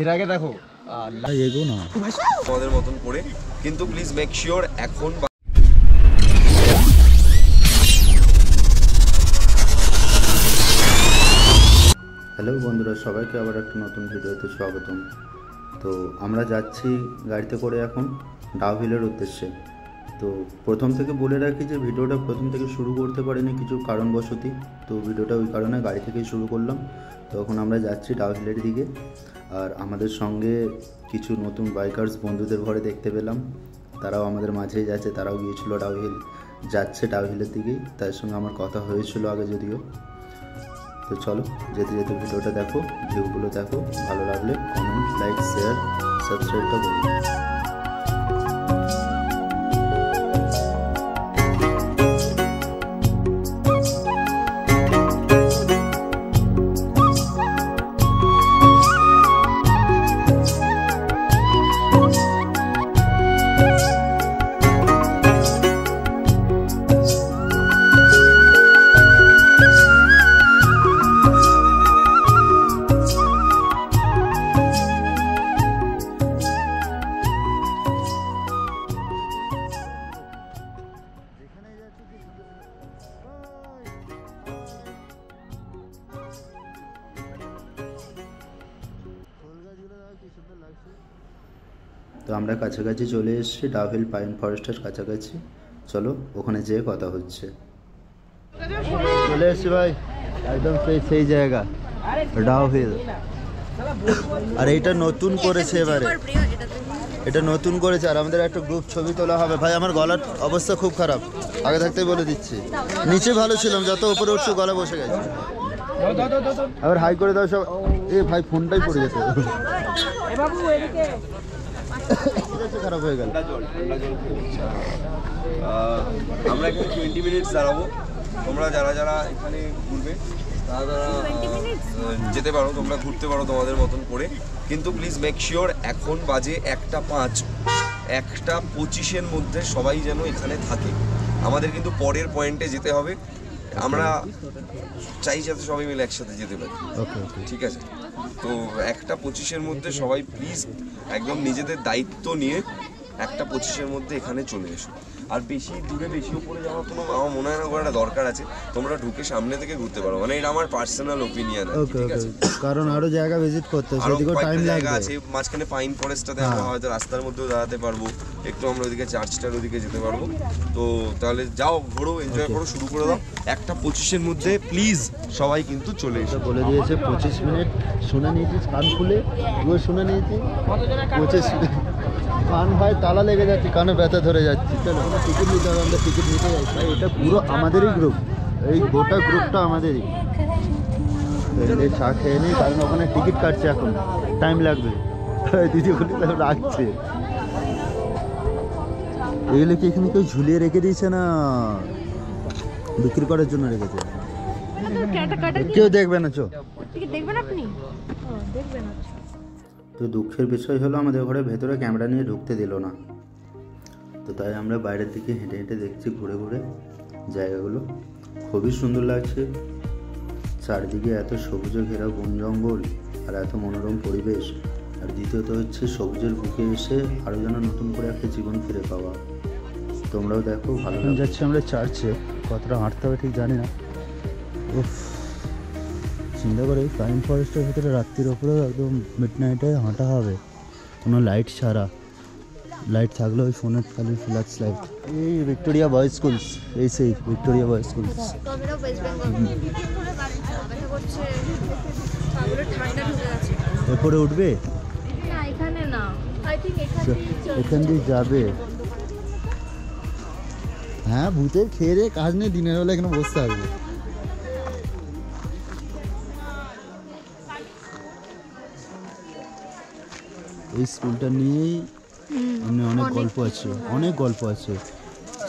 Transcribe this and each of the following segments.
এর আগে দেখো এগো না আমাদের মতন করে, কিন্তু প্লিজ মেক শিওর এখন হ্যালো বন্ধুরা, সবাইকে আবার একটা নতুন ভিডিওতে স্বাগতম। তো আমরা যাচ্ছি গাড়িতে করে এখন ডাউহিলের উদ্দেশ্যে। তো প্রথম থেকে বলে রাখি যে ভিডিওটা প্রথম থেকে শুরু করতে পারিনি কিছু কারণবশতই, তো ভিডিওটা ওই কারণে গাড়ি থেকেই শুরু করলাম। তো এখন আমরা যাচ্ছি ডাউহিলের দিকে, আর আমাদের সঙ্গে কিছু নতুন বাইকার্স বন্ধুদের ঘরে দেখতে পেলাম, তারাও আমাদের মাঝেই যাচ্ছে, তারাও গিয়েছিল ডাউহিল, যাচ্ছে ডাউহিলের দিকেই, তার সঙ্গে আমার কথা হয়েছিল আগে যদিও। তো চলো যেতে যেতে ভিডিওটা দেখো, ভিউগুলো দেখো, ভালো লাগলে কমেন্ট, লাইক, শেয়ার, সাবস্ক্রাইবটা করুন। তো আমরা কাছাকাছি চলে এসেছি, ডাউহিল পাইন ফরেস্টের কাছাকাছি। চলো ওখানে যেয়ে কথা হচ্ছে। চলে এসছি ভাই, একদম সেই জায়গা ডাউহিল। আর এইটা নতুন করেছে, এবারে এটা নতুন করেছে, আর আমাদের একটা গ্রুপ ছবি তোলা হবে। ভাই আমার গলার অবস্থা খুব খারাপ, আগে থাকতেই বলে দিচ্ছি। নিচে ভালো ছিলাম, যত উপরে উঠছে গলা বসে গেছে। আবার হাই করে দাও সব। এ ভাই ফোনটাই পড়ে যেত, খারাপ হয়ে গেল। আমরা এখানে 20 মিনিটস দাঁড়াবো। তোমরা যারা যারা এখানে ঘুরবে তারা যেতে পারো, তোমরা ঘুরতে পারো তোমাদের মতন করে, কিন্তু প্লিজ মেক শিওর এখন বাজে 1:05, 1:25-এর মধ্যে সবাই যেন এখানে থাকে। আমাদের কিন্তু পরের পয়েন্টে যেতে হবে, আমরা চাই যাতে সবাই মিলে একসাথে যেতে পারি। ঠিক আছে, তো 1:25-এর মধ্যে সবাই প্লিজ একদম নিজেদের দায়িত্ব নিয়ে 1:25-এর মধ্যে এখানে চলে এসো। আর বেশি দূরে বেশি উপরে যাওয়ার কোনো আমার মনে হয় না করাটা দরকার আছে। তোমরা ঢুকে সামনে থেকে ঘুরতে পারো, মানে এটা আমার পার্সোনাল ওপিনিয়ন আছে, ঠিক আছে? কারণ আরো জায়গা ভিজিট করতে হবে, সেদিকেও টাইম লাগবে। আছে মাঝখানে পাইন ফরেস্টটাতে আমরা হয়তো রাস্তার মধ্যেও দাঁড়াতে পারবো, একটু আমরা ওইদিকে চার্চটার ওইদিকে যেতে পারবো। তো তাহলে যাও, ঘোরো, এনজয় করো, শুরু করে দাও। 1:25-এর মধ্যে প্লিজ সবাই কিন্তু চলে এসো। বলে দিয়েছে 25 মিনিট, শুনে নিয়েছি কান খুলে, শুনে নিয়েছি 25 মিনিট। কান ভাই তালা লেগে যাচ্ছে, কানে ব্যথা ধরে যাচ্ছে। চলো টিকিট নিতে হবে, আমরা টিকিট নিতে যাচ্ছি। এটা পুরো আমাদেরই গ্রুপ, এই গোটা গ্রুপটা আমাদেরই। এই চা খেয়ে নিই, কারণ ওখানে টিকিট কাটছে, এখন টাইম লাগবে। দিদি বলি রাখছে। এগুলো কি এখানে কেউ ঝুলিয়ে রেখে দিয়েছে না বিক্রি করার জন্য রেখেছে? কেউ দেখবে না, চো দেখবেন আপনি দেখবেন। তো দুঃখের বিষয় হলো আমাদের ঘরে ভেতরে ক্যামেরা নিয়ে ঢুকতে দিল না, তো তাই আমরা বাইরের দিকে হেঁটে হেঁটে দেখছি ঘুরে ঘুরে জায়গাগুলো। খুবই সুন্দর লাগছে, চারদিকে এত সবুজে ঘেরা বন জঙ্গল আর এত মনোরম পরিবেশ। আর দ্বিতীয়ত হচ্ছে সবুজের বুকে এসে আরও যেন নতুন করে একটা জীবন ফিরে পাওয়া। তোমরাও দেখো, ভালো যাচ্ছে। আমরা চার্চে কতটা হাঁটতে হবে ঠিক জানি না। চিন্তা করে পাইন ফরেস্টের ভিতরে রাত্রির ওপরেও একদম মিডনাইটে হাঁটা হবে, কোনো লাইট ছাড়া। লাইট থাকলে ওই ফোনের খালি ফ্ল্যাশ লাইট। এই ভিক্টোরিয়া বয়েজ স্কুলস, এই সেই ভিক্টোরিয়া বয়েজ স্কুলস। এরপরে উঠবে, এখান দিয়ে যাবে। হ্যাঁ, ভূতের খেয়ে রে কাজ নেই, দিনের বেলা এখানে বসতে থাকবে। এই স্কুলটা নিয়েই এমনি অনেক গল্প আছে, অনেক গল্প আছে।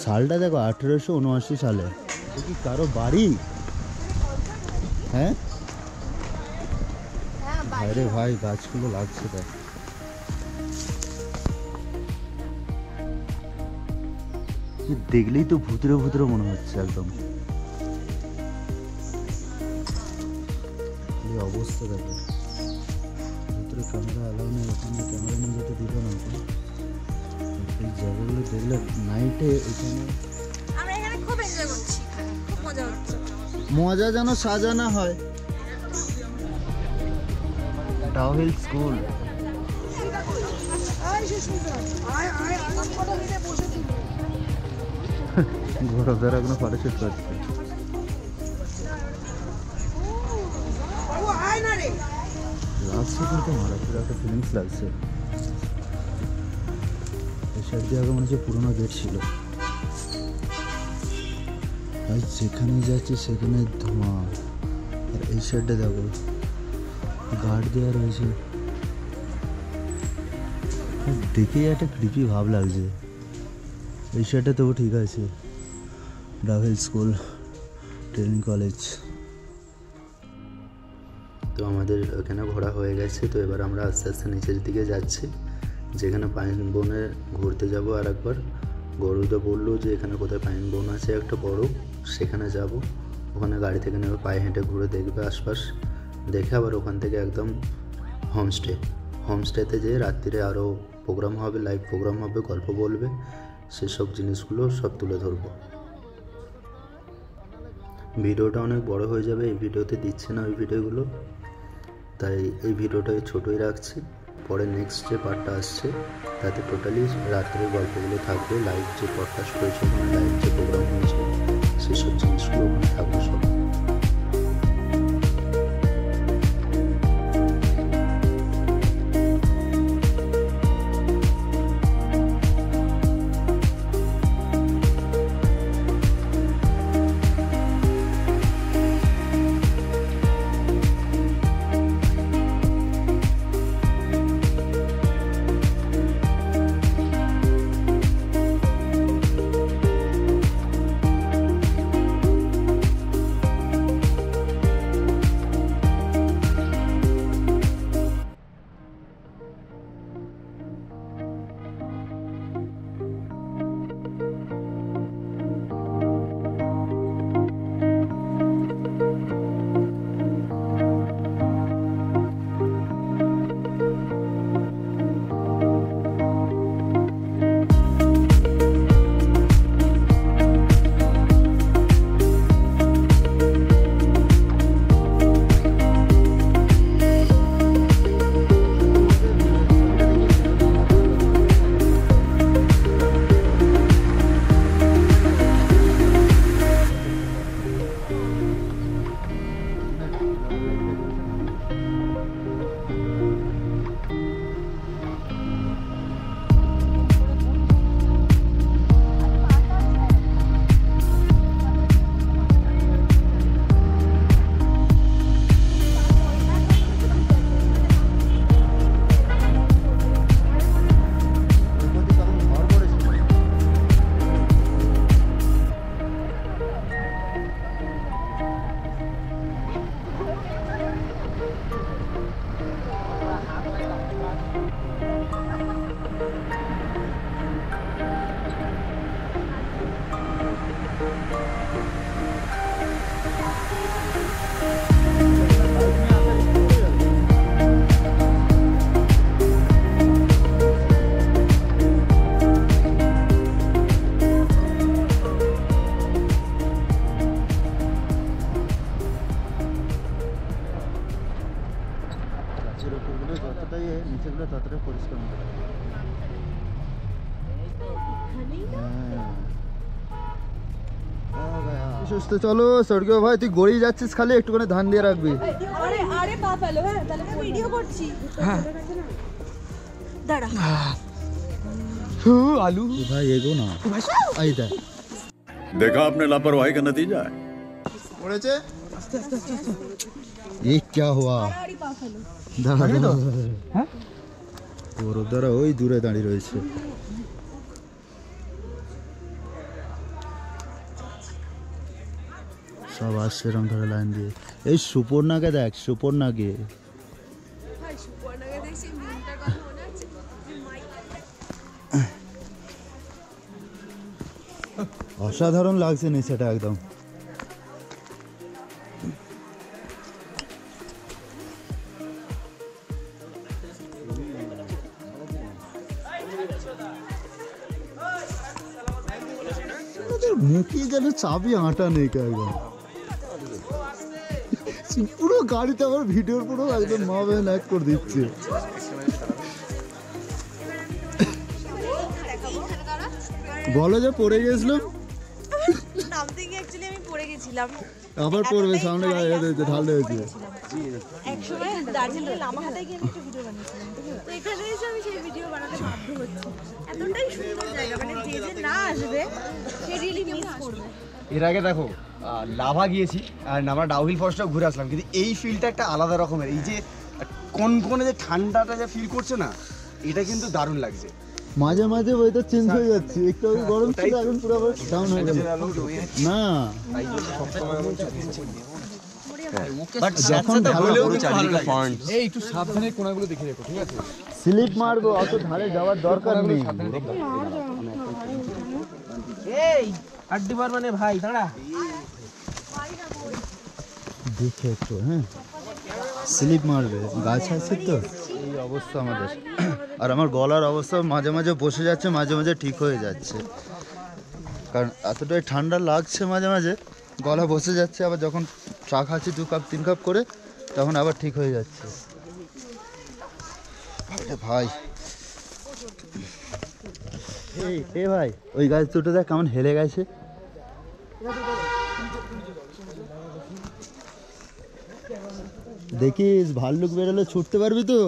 সালটা দেখো 1879 সালে। কি কারো বাড়ি? হ্যাঁ ভাইরে ভাই, গাছগুলো লাগছে দেখ। দেখলেই তো ভূতেরও ভূতেরও মনে হচ্ছে একদম। এই অবস্থা দেখো, ভিতরে ক্যামেরা অ্যালাউ নেই, ওখানে ক্যামেরা নিয়ে যেতে দিল না। এই জায়গাগুলো দেখলে নাইটে এখানে আমরা এখানে খুব এনজয় করছি, খুব মজা হচ্ছে। মজা যেন সাজানো হয়। ডাউহিল স্কুল, গৌরবদার এখনো ফটোশুট করছে। লাগছে কিন্তু মারাত্মক একটা ফিলিংস লাগছে। এই সাইড দিয়ে আগে মনে হচ্ছে পুরোনো গেট ছিল, আর যেখানে যাচ্ছে সেখানে ধোঁয়া। আর এই সাইডটা দেখো গার্ড দেওয়া রয়েছে, দেখেই একটা ক্রিপি ভাব লাগছে। এই সাইডটা তবু ঠিক আছে, ডাউহিল স্কুল ট্রেনিং কলেজ। তো আমাদের ওখানে ঘোরা হয়ে গেছে, তো এবার আমরা আস্তে আস্তে নিচের দিকে যাচ্ছি, যেখানে পাইন বনে ঘুরতে যাব। আর একবার গৌরবদা বললো যে এখানে কোথায় পাইন বন আছে একটা বড়, সেখানে যাব। ওখানে গাড়ি থেকে নেবে, পায়ে হেঁটে ঘুরে দেখবে আশপাশ, দেখে আবার ওখান থেকে একদম হোমস্টেতে যেয়ে রাত্রিরে আরও প্রোগ্রাম হবে, লাইভ প্রোগ্রাম হবে, গল্প বলবে, সেসব জিনিসগুলো সব তুলে ধরবো। ভিডিওটা অনেক বড় হয়ে যাবে, এই ভিডিওতে দিচ্ছে না ওই ভিডিওগুলো, তাই এই ভিডিওটা ছোটোই রাখছি। পরে নেক্সট যে পার্টটা আসছে তাতে টোটালি রাত্রের গল্পগুলো থাকবে, লাইভ যে পডকাস্ট হয়েছে ওখানে, লাইভ যে প্রোগ্রাম হয়েছে সেসব জিনিসগুলো ওখানে থাকবে সব। নিচেগুলো ততটা পরিষ্কার না। সুস্থ চলো স্বর্গীয় ভাই, তুই গড়িয়ে যাচ্ছিস, খালি একটুখানি ধান দিয়ে রাখবি। আরে আরে পা ফেলো, হ্যাঁ তাহলে ভিডিও করছি। হ্যাঁ দাঁড়া आलू भाई एगो ना आई था। देखा आपने लापरवाही का नतीजा है। ये क्या हुआ? গৌরবদারা ওই দূরে দাঁড়িয়ে রয়েছে। সব আসছে এরকম ধরে লাইন দিয়ে। এই সুপর্ণাকে দেখ, সুপর্ণাকে অসাধারণ লাগছে নিচেটা একদম। মুখে যেন চাবি আটা নেই একদম পুরো গাড়িতে আমার ভিডিওর পুরো একদম মা বেন এক করে দিচ্ছে। বলো যে পড়ে গেছিলাম নামতে গিয়ে অ্যাকচুয়ালি আমি পড়ে গেছিলাম, আবার পড়বে সামনে ঢাল হয়েছে। একসময় দার্জিলিং লামাহাটায় গিয়ে আমি একটা ভিডিও বানিয়েছিলাম, তো এখানে এসে আমি সেই ভিডিও বানাতে বাধ্য হচ্ছি। এতটাই সুন্দর জায়গা, মানে যে যে না আসবে সে রিয়েলি মিস করবে। এর আগে দেখো লাভা গিয়েছি আর আমরা ডাউহিল ফরেস্টটাও ঘুরে আসলাম, কিন্তু এই ফিলটা একটা আলাদা রকমের। এই যে কোন যে ঠান্ডাটা যে ফিল করছে না, এটা কিন্তু দারুণ লাগছে। মাঝে মাঝে ওয়েদার চেঞ্জ হয়ে যাচ্ছে, একটু আগে গরম ছিল এখন পুরো আবার ডাউন হয়ে গেল। না বাট যখন ভালো এই একটু সাবধানে কোণাগুলো দেখে রেখো, ঠিক আছে? স্লিপ মারবো, অত ধারে যাওয়ার দরকার নেই। এই আড্ডি বার মানে ভাই দাঁড়া দেখে একটু, হ্যাঁ স্লিপ মারবে, গাছ আছে তো। এই অবস্থা আমাদের, আর আমার গলার অবস্থা মাঝে মাঝে বসে যাচ্ছে, মাঝে মাঝে ঠিক হয়ে যাচ্ছে, কারণ এতটাই ঠান্ডা লাগছে, মাঝে মাঝে গলা বসে যাচ্ছে, আবার যখন চা খাচ্ছি 2 কাপ 3 কাপ করে তখন আবার ঠিক হয়ে যাচ্ছে। ভাই এই ভাই ওই গাছ দুটো দেখ কেমন হেলে গেছে। দেখিস ভাল্লুক বেরোলে ছুটতে পারবি তো?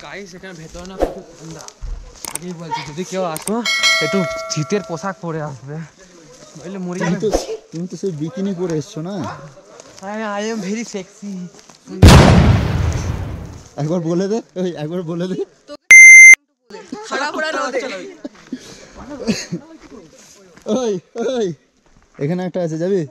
গাইস এখানে ভেতরে না খুব ঠান্ডা, আগেই বলছি যদি কেউ আসো একটু শীতের পোশাক পরে আসবে, নইলে মরে যাবে। তুমি তো সেই বিকিনি পরে এসছো না? I am very sexy. একবার বলে দে, ওই একবার বলে দে। খারাপ ওরা নদে ওই ওই এখানে একটা আছে, যাবি?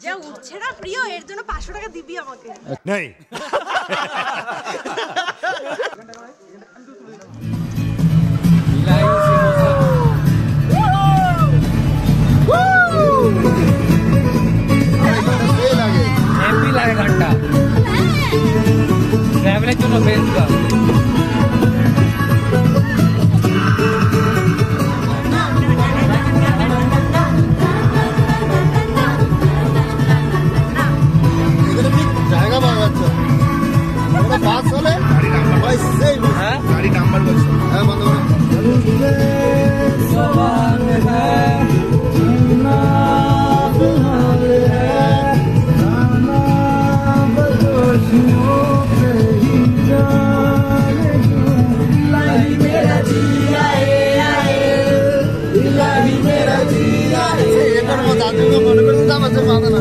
যা উঠছে না প্রিয়, এর জন্য 500 টাকা দিবি আমাকে। नहीं হ্যাপি লাগে গানটা, ট্রাভেলের জন্য বেস্ট গান। জায়গা পাওয়া যাচ্ছে বাস হলে গাড়ি নাম্বার বলছে, হ্যাঁ বন্ধ করে। মনে করছি আমাদের মাথা না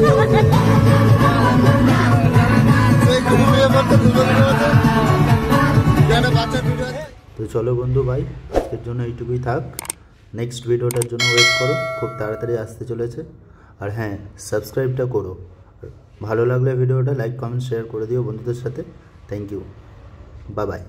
তো চলো বন্ধু ভাই, আজকের জন্য এইটুকুই থাক। নেক্সট ভিডিওটার জন্য ওয়েট করো, খুব তাড়াতাড়ি আসতে চলেছে। আর হ্যাঁ, সাবস্ক্রাইবটা করো। ভালো লাগলে ভিডিওটা লাইক কমেন্ট শেয়ার করে দিও বন্ধুদের সাথে। Thank you, bye by.